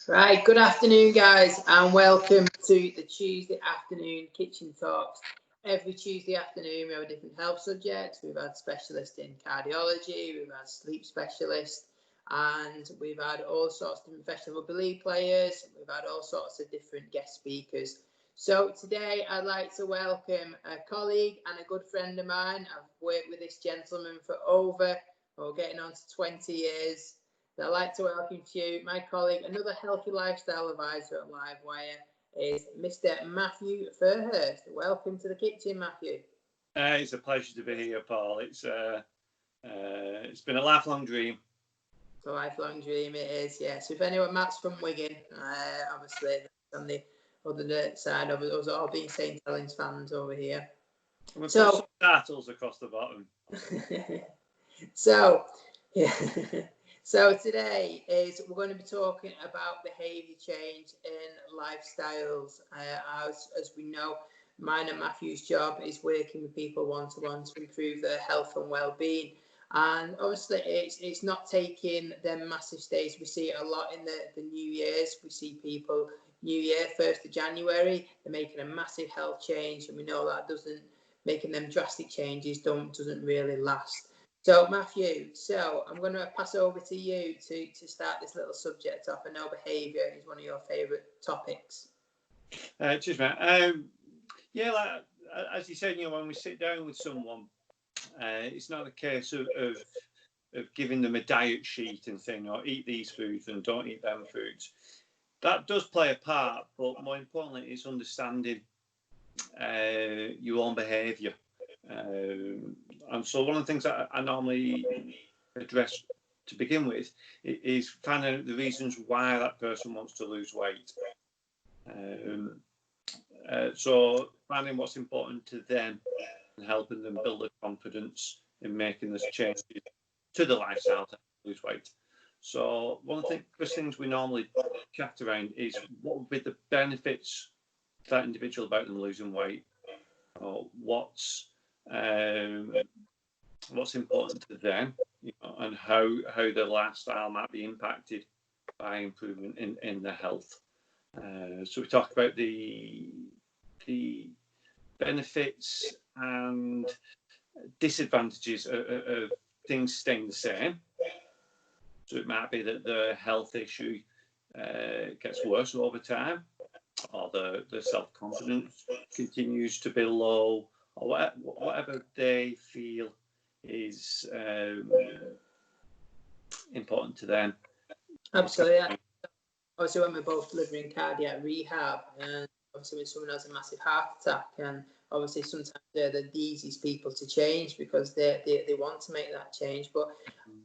Right, good afternoon, guys, and welcome to the Tuesday afternoon kitchen talks. Every Tuesday afternoon, we have a different health subject. We've had specialists in cardiology, we've had sleep specialists, and we've had all sorts of different professional rugby league players. We've had all sorts of different guest speakers. So today, I'd like to welcome a colleague and a good friend of mine. I've worked with this gentleman for getting on to 20 years. I'd like to welcome to you my colleague, another healthy lifestyle advisor at Livewire, is Mr. Matthew Fairhurst. Welcome to the kitchen, Matthew. It's a pleasure to be here, Paul. It's been a lifelong dream. It's a lifelong dream, it is, yes. If anyone, Matt's from Wigan, obviously, on the other side of us all being St. Helens fans over here. And we've got some titles across the bottom. So, yeah. So today we're going to be talking about behaviour change in lifestyles. As we know, mine and Matthew's job is working with people one-to-one to improve their health and well-being. And obviously, it's not taking them massive steps. We see it a lot in the New Year's. We see people, New Year, 1st of January, they're making a massive health change. And we know that making them drastic changes doesn't really last. So, Matthew, I'm going to pass over to you to start this little subject off. I know behaviour is one of your favourite topics. Cheers, Matt. As you said, when we sit down with someone, it's not a case of giving them a diet sheet and saying, eat these foods and don't eat them foods. That does play a part, but more importantly, it's understanding your own behaviour. And so one of the things that I normally address to begin with is finding out the reasons why that person wants to lose weight. So finding what's important to them and helping them build their confidence in making this changes to the lifestyle to lose weight. So one of the first things we normally chat around is what would be the benefits to that individual about them losing weight, or what's important to them, and how their lifestyle might be impacted by improvement in their health. So we talk about the benefits and disadvantages of things staying the same. So it might be that the health issue gets worse over time, or the self-confidence continues to be low, or whatever they feel is important to them. Absolutely. Obviously, when we're both delivering cardiac rehab, and obviously when someone has a massive heart attack, and obviously sometimes they're the easiest people to change because they want to make that change. But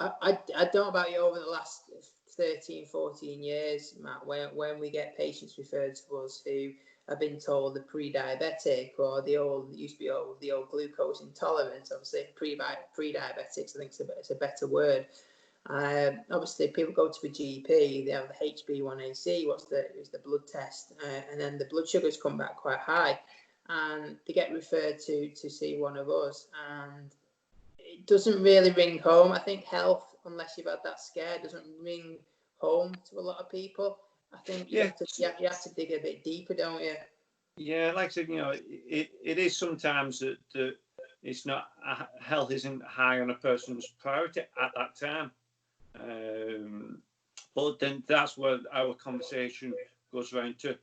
I don't know about you over the last 13, 14 years, Matt, when we get patients referred to us who have been told they're pre-diabetic, or the old glucose intolerance, obviously pre-diabetics, I think it's a better word. Obviously, people go to a GP, they have the HB1AC, is the blood test, and then the blood sugars come back quite high, and they get referred to see one of us, and it doesn't really ring home. I think health, unless you've had that scare, doesn't ring home to a lot of people. I think you have to dig a bit deeper, don't you? Yeah, like I said, it is sometimes that it's not, health isn't high on a person's priority at that time. But then that's where our conversation goes around to,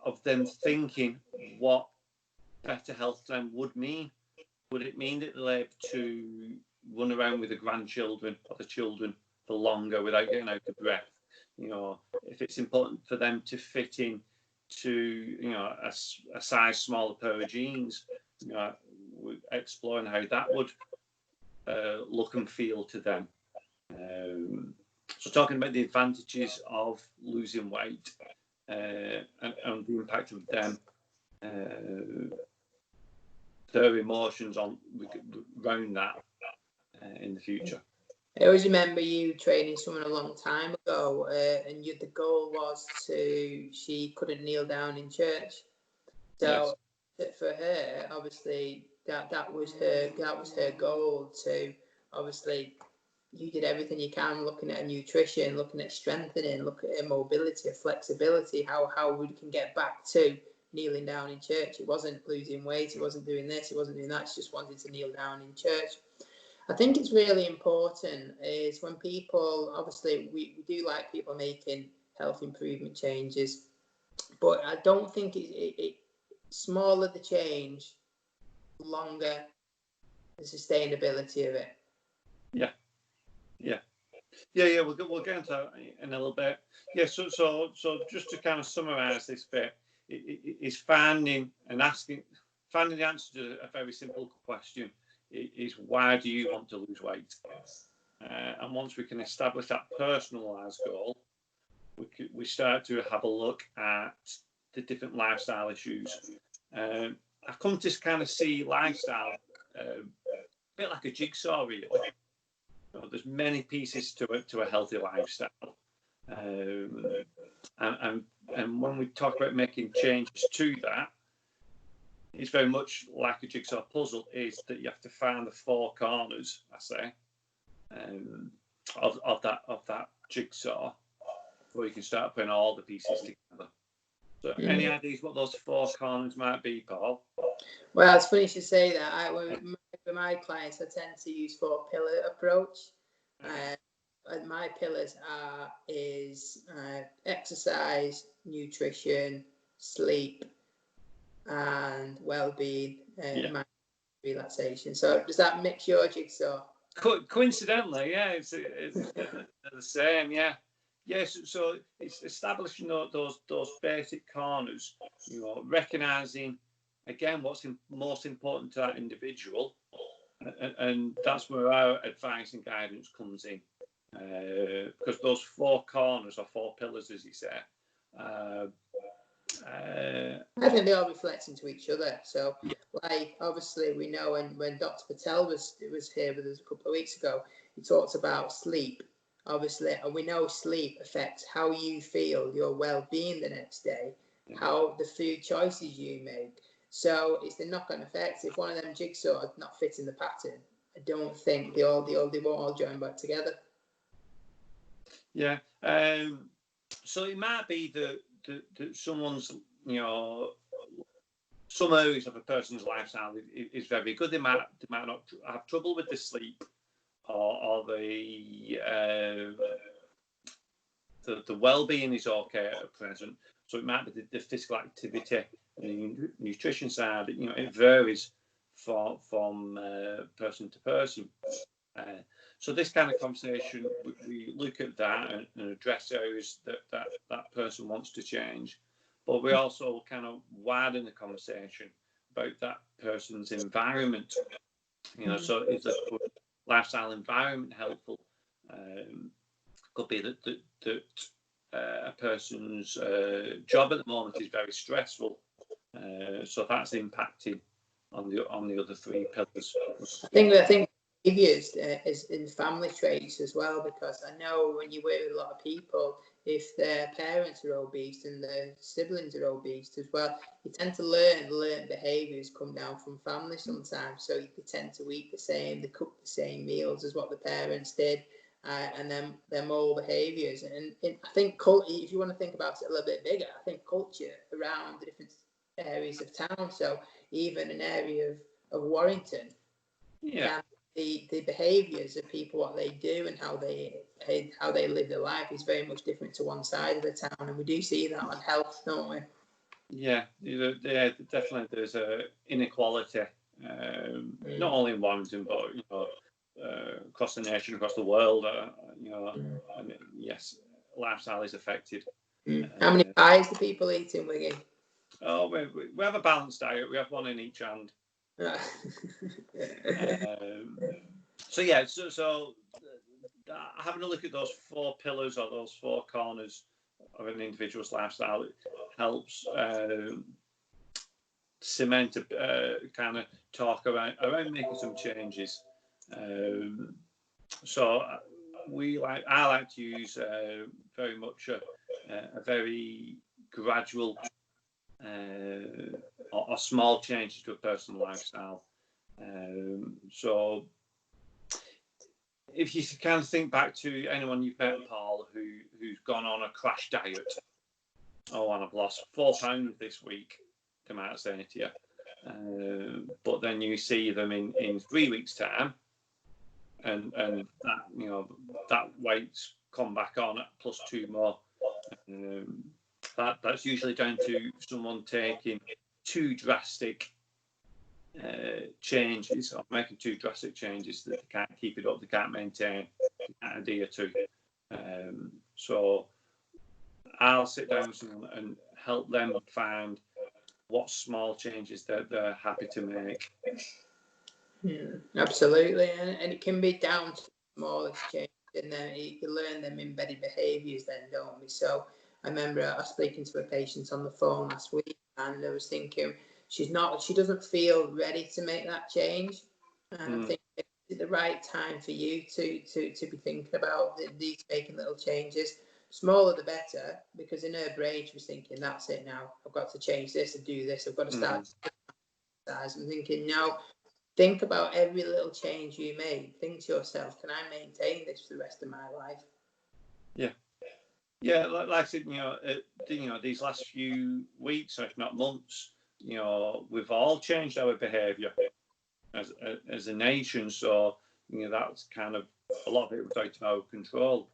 of them thinking what better health then would mean. Would it mean that they're able to run around with the grandchildren or the children for longer without getting out of breath? If it's important for them to fit in to, a size smaller pair of jeans, we're exploring how that would look and feel to them. So talking about the advantages of losing weight and the impact of them, their emotions around that in the future. I always remember you training someone a long time ago, and the goal was she couldn't kneel down in church. So yes. For her, obviously, that was her goal to obviously you did everything you can, looking at nutrition, looking at strengthening, looking at mobility, flexibility, how we can get back to kneeling down in church. It wasn't losing weight, it wasn't doing this, it wasn't doing that, she just wanted to kneel down in church. I think it's really important is when people, obviously we do like people making health improvement changes, but I don't think it smaller the change, longer the sustainability of it. Yeah. We'll get into that in a little bit. Yeah. So just to kind of summarise this bit, is finding the answer to a very simple question is why do you want to lose weight? And once we can establish that personalised goal, we start to have a look at the different lifestyle issues. I've come to kind of see lifestyle a bit like a jigsaw, really. There's many pieces to a healthy lifestyle, and when we talk about making changes to that, it's very much like a jigsaw puzzle. Is that you have to find the four corners, I say, of that jigsaw, before you can start putting all the pieces together. So, any ideas what those four corners might be, Paul? Well, it's funny you should say that. With my clients, I tend to use 4-pillar approach. And my pillars is exercise, nutrition, sleep, and well-being, and relaxation. So does that mix your jigsaw? Coincidentally, yeah, it's the same, yeah. Yes, so it's establishing those basic corners, recognising again what's most important to that individual, and that's where our advice and guidance comes in, because those four corners or 4 pillars, as you say, I think they all reflect into each other. So, like, obviously, we know when Dr. Patel was here with us a couple of weeks ago, he talked about sleep. Obviously, and we know sleep affects how you feel, your well-being the next day, how the food choices you make. So it's the knock-on effect. If one of them jigsaws not fitting the pattern, I don't think they won't all join back together. Yeah. So it might be that someone's, some areas of a person's lifestyle is very good. They might not have trouble with the sleep, or the well-being is okay at present. So it might be the physical activity, the nutrition side. It varies from person to person. So this kind of conversation, we look at that and address areas that person wants to change, but we also kind of widen the conversation about that person's environment. So is the lifestyle environment helpful? Could be that a person's job at the moment is very stressful, so that's impacting on the other 3 pillars. I think behaviours is in family traits as well, because I know when you work with a lot of people, if their parents are obese and their siblings are obese as well, you tend to learn behaviours come down from family sometimes. So they tend to eat the same, they cook the same meals as what the parents did, and then their moral behaviours. And I think if you want to think about it a little bit bigger, I think culture around the different areas of town. So even an area of Warrington, the behaviours of people, what they do and how they live their life is very much different to one side of the town, and we do see that on health, don't we? Yeah, definitely. There's a inequality, not only in Warrington, but across the nation, across the world. And yes, lifestyle is affected. How many pies do people eat in Wigan? Oh, we have a balanced diet. We have one in each hand. So having a look at those 4 pillars or those 4 corners of an individual's lifestyle, it helps cement a kind of talk around making some changes. So I like to use very much a very gradual or small changes to a personal lifestyle. So if you kind of think back to anyone you've met, Paul, who's gone on a crash diet, and I've lost 4 pounds this week, they might say to you, but then you see them in 3 weeks' time, and that that weight's come back on at +2 more. That's usually down to someone taking too drastic changes, or making too drastic changes that they can't keep it up, they can't maintain, they can't adhere to. So I'll sit down with someone and help them find what small changes they're happy to make. Absolutely, and it can be down to the smallest change, and then you can learn them embedded behaviours then, don't we? So I remember I was speaking to a patient on the phone last week, and I was thinking, she doesn't feel ready to make that change. And I think it's the right time for you to be thinking about these making little changes. Smaller the better, because in her brain she was thinking, that's it now, I've got to change this and do this, I've got to start exercise. I'm thinking, no, think about every little change you make. Think to yourself, can I maintain this for the rest of my life? Yeah, like I said, these last few weeks, if not months, we've all changed our behaviour as a nation. So that's kind of a lot of it was out of our control.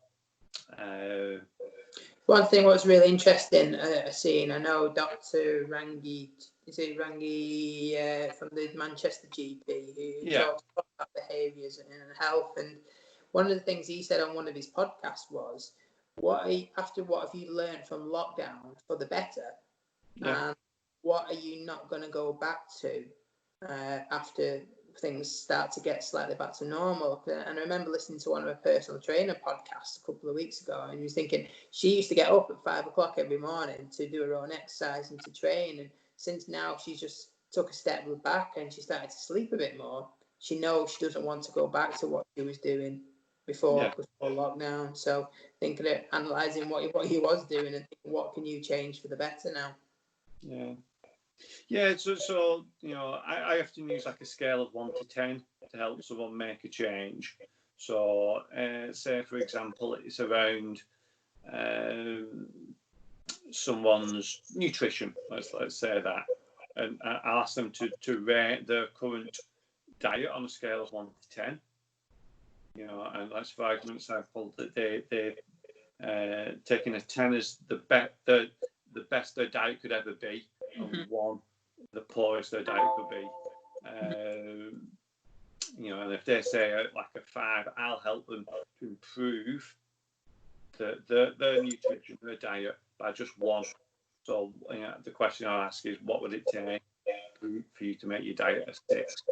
One thing was really interesting seeing, I know Dr. Rangi, is it Rangi from the Manchester GP, who talks about behaviours and health, and one of the things he said on one of his podcasts was, what have you learned from lockdown for the better? And what are you not going to go back to after things start to get slightly back to normal? And I remember listening to one of her personal trainer podcasts a couple of weeks ago, and he was thinking she used to get up at 5 o'clock every morning to do her own exercise and to train, and since now she's just took a step back and she started to sleep a bit more, she knows she doesn't want to go back to what she was doing before lockdown. So thinking of analysing what he was doing and thinking, what can you change for the better now? So I often use like a scale of 1 to 10 to help someone make a change. So say for example it's around someone's nutrition, let's say that, and I'll ask them to rate their current diet on a scale of 1 to 10. And let's, for argument's example, that they're taking a 10 as the best their diet could ever be, and 1 the poorest their diet could be. And if they say like a 5, I'll help them to improve their nutrition, their diet by just 1. So the question I ask is, what would it take for you to make your diet a 6?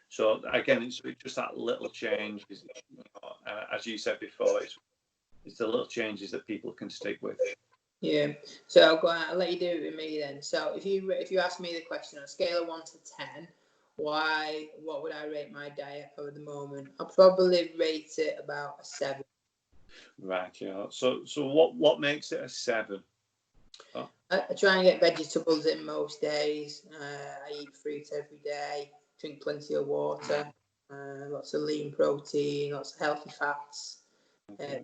So again, it's just that little change. As you said before, it's the little changes that people can stick with. Yeah. So I'll let you do it with me then. So if you ask me the question on a scale of 1 to 10, what would I rate my diet at the moment? I'll probably rate it about a 7. Right. So what makes it a 7? I try and get vegetables in most days. I eat fruit every day. Drink plenty of water. Lots of lean protein. Lots of healthy fats.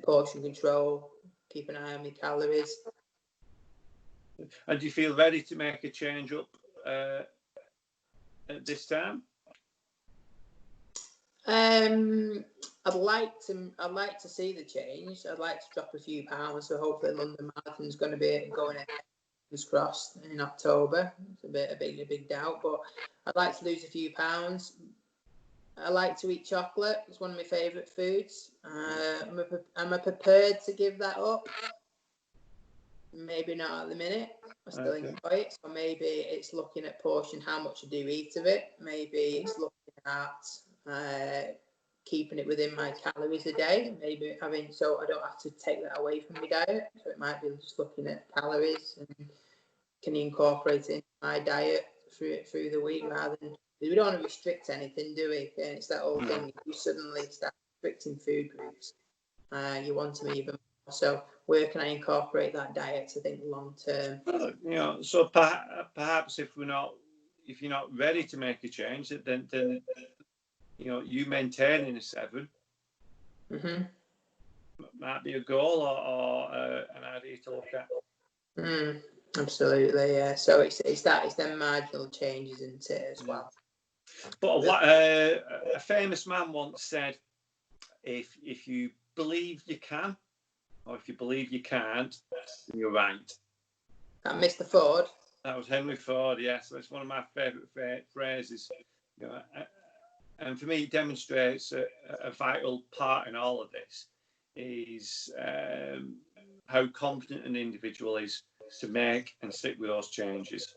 Portion control. Keep an eye on my calories. And do you feel ready to make a change up at this time? I'd like to see the change. I'd like to drop a few pounds. So hopefully London Marathon's going to be going ahead, fingers crossed, in October. It's a big doubt, but I'd like to lose a few pounds. I like to eat chocolate. It's one of my favourite foods. Am I prepared to give that up? Maybe not at the minute. I still enjoy it. So maybe it's looking at portion, how much I do eat of it. Maybe it's looking at keeping it within my calories a day. Maybe so I don't have to take that away from my diet. So it might be just looking at calories and can you incorporate it into my diet through the week rather than, we don't want to restrict anything, do we? And it's that whole thing. If you suddenly start restricting food groups, you want them even more. So where can I incorporate that diet to think long term? So perhaps if you're not ready to make a change, then you maintaining a 7 Mm-hmm. might be a goal or an idea to look at. Absolutely, yeah. So it's them marginal changes, isn't it, as well? But what a famous man once said, if you believe you can, or if you believe you can't, then you're right. That Mr. Ford. That was Henry Ford, yes. That's one of my favourite phrases. And for me, it demonstrates a vital part in all of this is how confident an individual is to make and stick with those changes.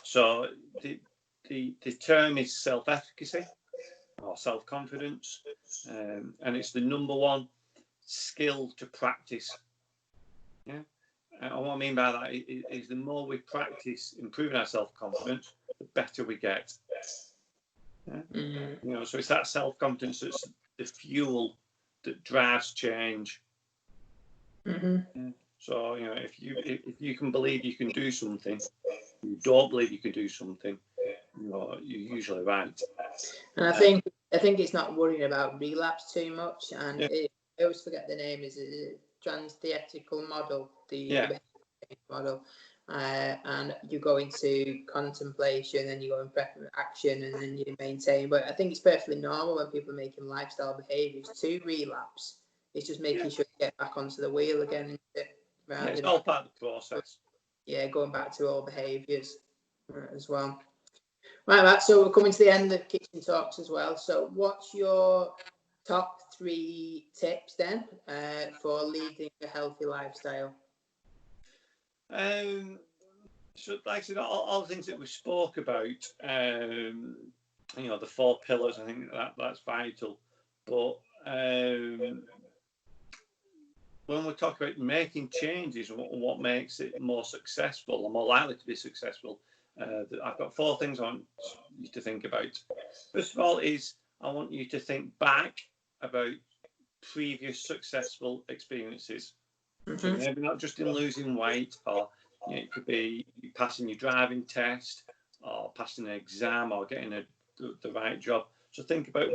So the term is self-efficacy or self-confidence, and it's the number one skill to practice. Yeah. And what I mean by that is the more we practice improving our self-confidence, the better we get. Yeah? So it's that self-confidence that's the fuel that drives change. Yeah. So if you can believe you can do something, you don't believe you can do something, you're usually right. And I think it's not worrying about relapse too much. And I always forget the name. Is it trans-theatrical model? The behaviour model. And you go into contemplation, and you go in action, and then you maintain. But I think it's perfectly normal when people are making lifestyle behaviours to relapse. It's just making sure you get back onto the wheel again. It's all part of the process. Yeah, going back to all behaviours as well. Right, Matt, so we're coming to the end of Kitchen Talks as well. So what's your top 3 tips then for leading a healthy lifestyle? So like I said, all the things that we spoke about, the 4 pillars, I think that's vital. But when we talk about making changes and what makes it more successful or more likely to be successful, I've got 4 things I want you to think about. First of all is I want you to think back about previous successful experiences. So maybe not just in losing weight, or it could be passing your driving test, or passing an exam, or getting the right job. So think about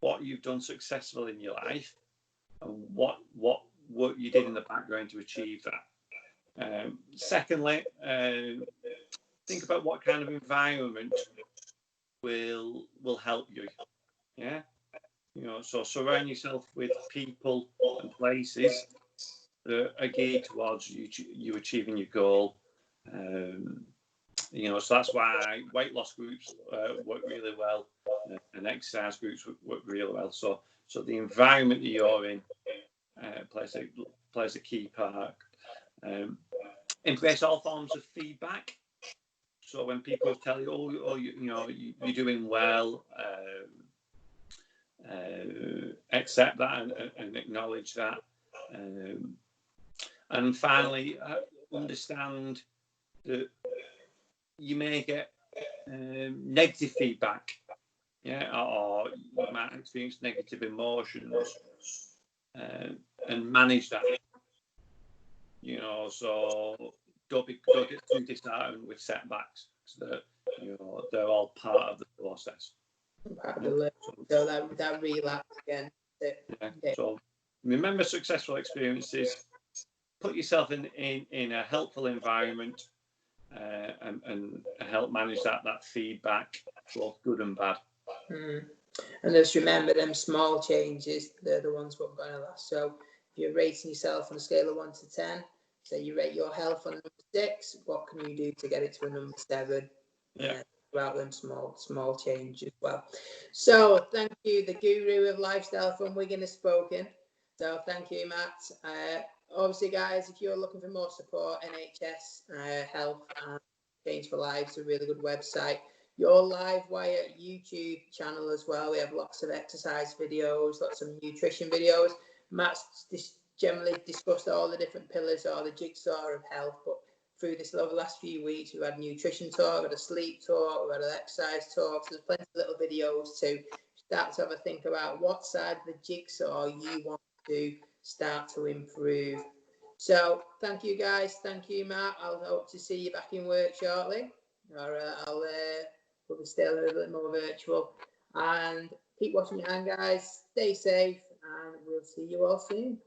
what you've done successful in your life, and what work you did in the background to achieve that. Secondly, think about what kind of environment will help you. Yeah, so surround yourself with people and places that are geared towards you achieving your goal. So that's why weight loss groups work really well, and exercise groups work really well. So the environment that you're in plays a key part. Embrace all forms of feedback. So when people tell you, you're doing well, accept that and acknowledge that. And finally, understand that you may get negative feedback, or you might experience negative emotions, and manage that. So don't get too disheartened with setbacks. So they're all part of the process. So that relapse again. So remember successful experiences. Put yourself in a helpful environment, and help manage that feedback, both good and bad. And just remember them small changes, they're the ones what are going to last. So if you're rating yourself on a scale of 1 to 10, say you rate your health on a number 6, what can you do to get it to a number 7? Throughout them small changes as well. So thank you, the guru of lifestyle from Wigan has spoken. So thank you, Matt. Obviously, guys, if you're looking for more support, NHS Health and Change for Lives is a really good website. Your Livewire YouTube channel as well. We have lots of exercise videos, lots of nutrition videos. Matt's generally discussed all the different pillars or the jigsaw of health, but through this over the last few weeks, we've had nutrition talk, we've had a sleep talk, we've had an exercise talk. So there's plenty of little videos to start to have a think about what side of the jigsaw you want to start to improve. So thank you, guys. Thank you, Matt. I'll hope to see you back in work shortly. Or I'll but we're still a little bit more virtual. And keep washing your hands, guys. Stay safe, and we'll see you all soon.